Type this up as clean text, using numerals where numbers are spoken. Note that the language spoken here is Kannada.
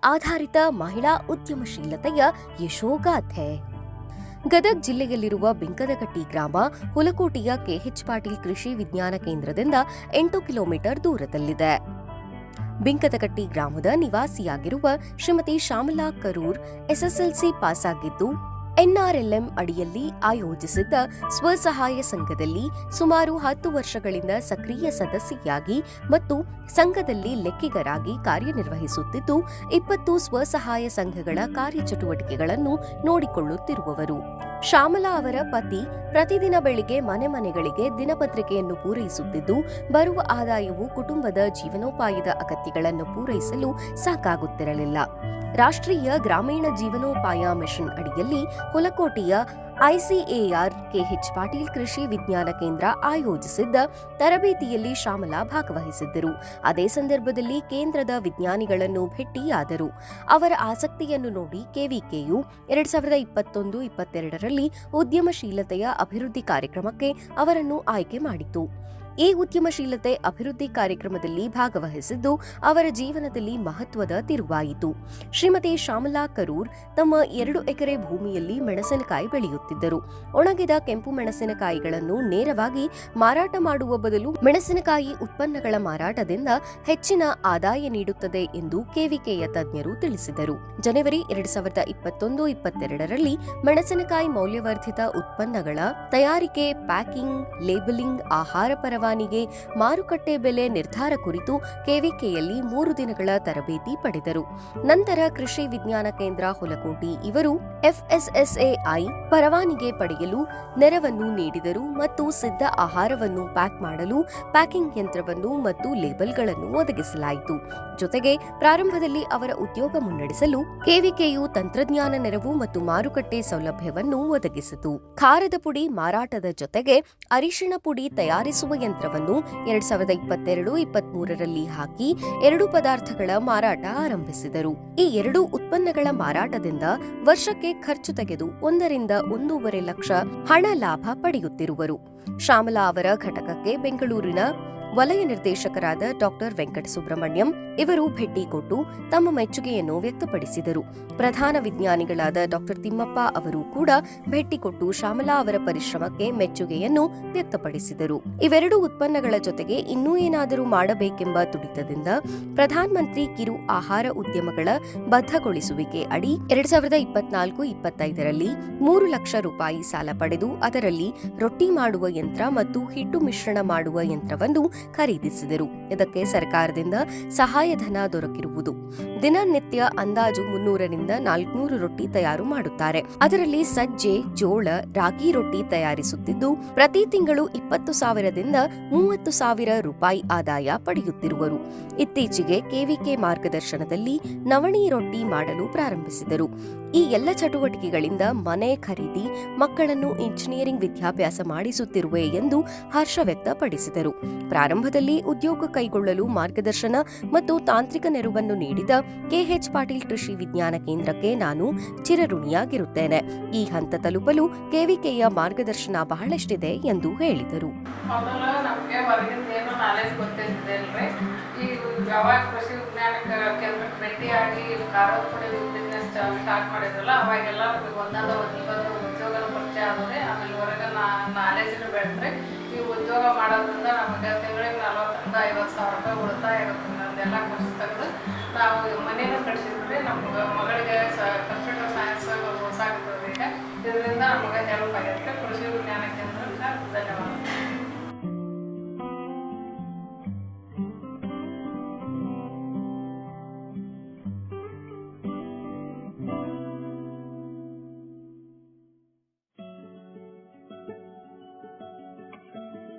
ಆಧಾರಿತ ಮಹಿಳಾ ಉದ್ಯಮಶೀಲತೆಯ ಯಶೋಗಾಥೆ. ಗದಗ ಜಿಲ್ಲೆಯಲ್ಲಿರುವ ಬಿಂಕದಕಟ್ಟಿ ಗ್ರಾಮ ಹುಲಕೋಟೆಯ ಕೆಎಚ್ ಪಾಟೀಲ್ ಕೃಷಿ ವಿಜ್ಞಾನ ಕೇಂದ್ರದಿಂದ 8 ಕಿಲೋಮೀಟರ್ ದೂರದಲ್ಲಿದೆ. ಬಿಂಕದಕಟ್ಟಿ ಗ್ರಾಮದ ನಿವಾಸಿಯಾಗಿರುವ ಶ್ರೀಮತಿ ಶ್ಯಾಮಲಾ ಕರೂರ್ ಎಸ್ಎಸ್ಎಲ್ಸಿ ಪಾಸಾಗಿದ್ದು, ಎನ್ಆರ್ಎಲ್ಎಂ ಅಡಿಯಲ್ಲಿ ಆಯೋಜಿಸಿದ್ದ ಸ್ವಸಹಾಯ ಸಂಘದಲ್ಲಿ ಸುಮಾರು 10 ವರ್ಷಗಳಿಂದ ಸಕ್ರಿಯ ಸದಸ್ಯೆಯಾಗಿ ಮತ್ತು ಸಂಘದಲ್ಲಿ ಲೆಕ್ಕಿಗರಾಗಿ ಕಾರ್ಯನಿರ್ವಹಿಸುತ್ತಿದ್ದು 20 ಸ್ವಸಹಾಯ ಸಂಘಗಳ ಕಾರ್ಯಚಟುವಟಿಕೆಗಳನ್ನು ನೋಡಿಕೊಳ್ಳುತ್ತಿರುವವರು. ಶ್ಯಾಮಲಾ ಅವರ ಪತಿ ಪ್ರತಿದಿನ ಬೆಳಿಗ್ಗೆ ಮನೆಗಳಿಗೆ ದಿನಪತ್ರಿಕೆಯನ್ನು ಪೂರೈಸುತ್ತಿದ್ದು, ಬರುವ ಆದಾಯವು ಕುಟುಂಬದ ಜೀವನೋಪಾಯದ ಅಗತ್ಯಗಳನ್ನು ಪೂರೈಸಲು ಸಾಕಾಗುತ್ತಿರಲಿಲ್ಲ. ರಾಷ್ಟ್ರೀಯ ಗ್ರಾಮೀಣ ಜೀವನೋಪಾಯ ಮಿಷನ್ ಅಡಿಯಲ್ಲಿ ಹುಲಕೋಟೆಯ ಐಸಿಎಆರ್ ಕೆಎಚ್ ಪಾಟೀಲ್ ಕೃಷಿ ವಿಜ್ಞಾನ ಕೇಂದ್ರ ಆಯೋಜಿಸಿದ್ದ ತರಬೇತಿಯಲ್ಲಿ ಶ್ಯಾಮಲಾ ಭಾಗವಹಿಸಿದ್ದರು. ಅದೇ ಸಂದರ್ಭದಲ್ಲಿ ಕೇಂದ್ರದ ವಿಜ್ಞಾನಿಗಳನ್ನು ಭೇಟಿಯಾದರು. ಅವರ ಆಸಕ್ತಿಯನ್ನು ನೋಡಿ ಕೆವಿಕೆಯು 2021-22ರಲ್ಲಿ ಉದ್ಯಮಶೀಲತೆಯ ಅಭಿವೃದ್ಧಿ ಕಾರ್ಯಕ್ರಮಕ್ಕೆ ಅವರನ್ನು ಆಯ್ಕೆ ಮಾಡಿತು. ಈ ಉದ್ಯಮಶೀಲತೆ ಅಭಿವೃದ್ಧಿ ಕಾರ್ಯಕ್ರಮದಲ್ಲಿ ಭಾಗವಹಿಸಿದ್ದು ಅವರ ಜೀವನದಲ್ಲಿ ಮಹತ್ವದ ತಿರುವಾಯಿತು. ಶ್ರೀಮತಿ ಶ್ಯಾಮಲಾ ಕರೂರ್ ತಮ್ಮ 2 ಎಕರೆ ಭೂಮಿಯಲ್ಲಿ ಮೆಣಸಿನಕಾಯಿ ಬೆಳೆಯುತ್ತಿದ್ದರು. ಒಣಗಿದ ಕೆಂಪು ಮೆಣಸಿನಕಾಯಿಗಳನ್ನು ನೇರವಾಗಿ ಮಾರಾಟ ಮಾಡುವ ಬದಲು ಮೆಣಸಿನಕಾಯಿ ಉತ್ಪನ್ನಗಳ ಮಾರಾಟದಿಂದ ಹೆಚ್ಚಿನ ಆದಾಯ ನೀಡುತ್ತದೆ ಎಂದು ಕೆವಿಕೆಯ ತಜ್ಞರು ತಿಳಿಸಿದರು. ಜನವರಿ 2021-22ರಲ್ಲಿ ಮೆಣಸಿನಕಾಯಿ ಮೌಲ್ಯವರ್ಧಿತ ಉತ್ಪನ್ನಗಳ ತಯಾರಿಕೆ, ಪ್ಯಾಕಿಂಗ್, ಲೇಬಲಿಂಗ್, ಆಹಾರ ಪರವಾನಿಗೆ, ಮಾರುಕಟ್ಟೆ ಬೆಲೆ ನಿರ್ಧಾರ ಕುರಿತು ಕೆವಿಕೆಯಲ್ಲಿ 3 ದಿನಗಳ ತರಬೇತಿ ಪಡೆದರು. ನಂತರ ಕೃಷಿ ವಿಜ್ಞಾನ ಕೇಂದ್ರ ಹುಲಕೋಟಿ ಇವರು ಎಫ್ಎಸ್ಎಸ್ಎಐ ಪರವಾನಿಗೆ ಪಡೆಯಲು ನೆರವನ್ನು ನೀಡಿದರು ಮತ್ತು ಸಿದ್ಧ ಆಹಾರವನ್ನು ಪ್ಯಾಕ್ ಮಾಡಲು ಪ್ಯಾಕಿಂಗ್ ಯಂತ್ರವನ್ನು ಮತ್ತು ಲೇಬಲ್ಗಳನ್ನು ಒದಗಿಸಲಾಯಿತು. ಜೊತೆಗೆ ಪ್ರಾರಂಭದಲ್ಲಿ ಅವರ ಉದ್ಯೋಗ ಮುನ್ನಡೆಸಲು ಕೆವಿಕೆಯು ತಂತ್ರಜ್ಞಾನ ನೆರವು ಮತ್ತು ಮಾರುಕಟ್ಟೆ ಸೌಲಭ್ಯವನ್ನು ಒದಗಿಸಿತು. ಖಾರದ ಪುಡಿ ಮಾರಾಟದ ಜೊತೆಗೆ ಅರಿಶಿಣ ಪುಡಿ ತಯಾರಿಸುವ ಯಂತ್ರವನ್ನು 2022-23ರಲ್ಲಿ ಹಾಕಿ 2 ಪದಾರ್ಥಗಳ ಮಾರಾಟ ಆರಂಭಿಸಿದರು. ಈ 2 ಉತ್ಪನ್ನಗಳ ಮಾರಾಟದಿಂದ ವರ್ಷಕ್ಕೆ ಖರ್ಚು ತೆಗೆದು 1 ರಿಂದ 1.5 ಲಕ್ಷ ಹಣ ಲಾಭ ಪಡೆಯುತ್ತಿರುವರು. ಶ್ಯಾಮಲಾ ಅವರ ಘಟಕಕ್ಕೆ ಬೆಂಗಳೂರಿನ ವಲಯ ನಿರ್ದೇಶಕರಾದ ಡಾಕ್ಟರ್ ವೆಂಕಟ ಸುಬ್ರಹ್ಮಣ್ಯಂ ಇವರು ಭೇಟಿ ಕೊಟ್ಟು ತಮ್ಮ ಮೆಚ್ಚುಗೆಯನ್ನು ವ್ಯಕ್ತಪಡಿಸಿದರು. ಪ್ರಧಾನ ವಿಜ್ಞಾನಿಗಳಾದ ಡಾಕ್ಟರ್ ತಿಮ್ಮಪ್ಪ ಅವರು ಕೂಡ ಭೇಟಿ ಕೊಟ್ಟು ಶ್ಯಾಮಲಾ ಅವರ ಪರಿಶ್ರಮಕ್ಕೆ ಮೆಚ್ಚುಗೆಯನ್ನು ವ್ಯಕ್ತಪಡಿಸಿದರು. ಇವೆರಡು ಉತ್ಪನ್ನಗಳ ಜೊತೆಗೆ ಇನ್ನೂ ಏನಾದರೂ ಮಾಡಬೇಕೆಂಬ ತುಡಿತದಿಂದ ಪ್ರಧಾನಮಂತ್ರಿ ಕಿರು ಆಹಾರ ಉದ್ಯಮಗಳ ಬದ್ಧಗೊಳಿಸುವಿಕೆ ಅಡಿ 2024-25ರಲ್ಲಿ 3 ಲಕ್ಷ ರೂಪಾಯಿ ಸಾಲ ಪಡೆದು ಅದರಲ್ಲಿ ರೊಟ್ಟಿ ಮಾಡುವ ಯಂತ್ರ ಮತ್ತು ಹಿಟ್ಟು ಮಿಶ್ರಣ ಮಾಡುವ ಯಂತ್ರವನ್ನು ಖರೀದಿಸಿದರು. ಇದಕ್ಕೆ ಸರ್ಕಾರದಿಂದ ಸಹಾಯಧನ ದೊರಕಿರುವುದು. ದಿನನಿತ್ಯ ಅಂದಾಜು 300ರಿಂದ 400 ರೊಟ್ಟಿ ತಯಾರು ಮಾಡುತ್ತಾರೆ. ಅದರಲ್ಲಿ ಸಜ್ಜೆ, ಜೋಳ, ರಾಗಿ ರೊಟ್ಟಿ ತಯಾರಿಸುತ್ತಿದ್ದು ಪ್ರತಿ ತಿಂಗಳು 20,000ದಿಂದ 30,000 ರೂಪಾಯಿ ಆದಾಯ ಪಡೆಯುತ್ತಿರುವರು. ಇತ್ತೀಚೆಗೆ ಕೆವಿಕೆ ಮಾರ್ಗದರ್ಶನದಲ್ಲಿ ನವಣಿ ರೊಟ್ಟಿ ಮಾಡಲು ಪ್ರಾರಂಭಿಸಿದರು. ಈ ಎಲ್ಲ ಚಟುವಟಿಕೆಗಳಿಂದ ಮನೆ ಖರೀದಿ, ಮಕ್ಕಳನ್ನು ಇಂಜಿನಿಯರಿಂಗ್ ವಿದ್ಯಾಭ್ಯಾಸ ಮಾಡಿಸುತ್ತಿರುವೆ ಎಂದು ಹರ್ಷ ವ್ಯಕ್ತಪಡಿಸಿದರು. ಪ್ರಾರಂಭದಲ್ಲಿ ಉದ್ಯೋಗ ಕೈಗೊಳ್ಳಲು ಮಾರ್ಗದರ್ಶನ ಮತ್ತು ತಾಂತ್ರಿಕ ನೆರವನ್ನು ನೀಡಿದ ಕೆಎಚ್ ಪಾಟೀಲ್ ಕೃಷಿ ವಿಜ್ಞಾನ ಕೇಂದ್ರಕ್ಕೆ ನಾನು ಚಿರಋಣಿಯಾಗಿರುತ್ತೇನೆ. ಈ ಹಂತ ತಲುಪಲು ಕೆವಿಕೆಯ ಮಾರ್ಗದರ್ಶನ ಬಹಳಷ್ಟಿದೆ ಎಂದು ಹೇಳಿದರು. ಯಾವಾಗ ಕೃಷಿ ವಿಜ್ಞಾನ ಕೇಂದ್ರಕ್ಕೆ ಭೇಟಿಯಾಗಿ ಖಾರದ ಪುಡಿ ಬಿಸ್ನೆಸ್ ಸ್ಟಾರ್ಟ್ ಮಾಡಿದ್ರಲ್ಲ, ಅವಾಗೆಲ್ಲ ಒಂದೊಂದು ಉದ್ಯೋಗ ಪರಿಚಯ ಆದರೆ ಆಮೇಲೆ ಹೊರಗೆ ನಾಲೆಜ್ನು ಬೆಳೆದ್ರೆ ಈ ಉದ್ಯೋಗ ಮಾಡೋದ್ರಿಂದ ನಮಗೆ ತಿಂಗಳಿಗೆ 40ರಿಂದ 50,000 ರೂಪಾಯಿ ಉಳಿತಾಯ ಇರುತ್ತೆ. ಅದೆಲ್ಲ ಖರ್ಚು ತೆಗೆದು ನಾವು ಮನೇನೂ ಕಟ್ಸಿದ್ರಿ. ನಮ್ಮ ಮಗಳಿಗೆ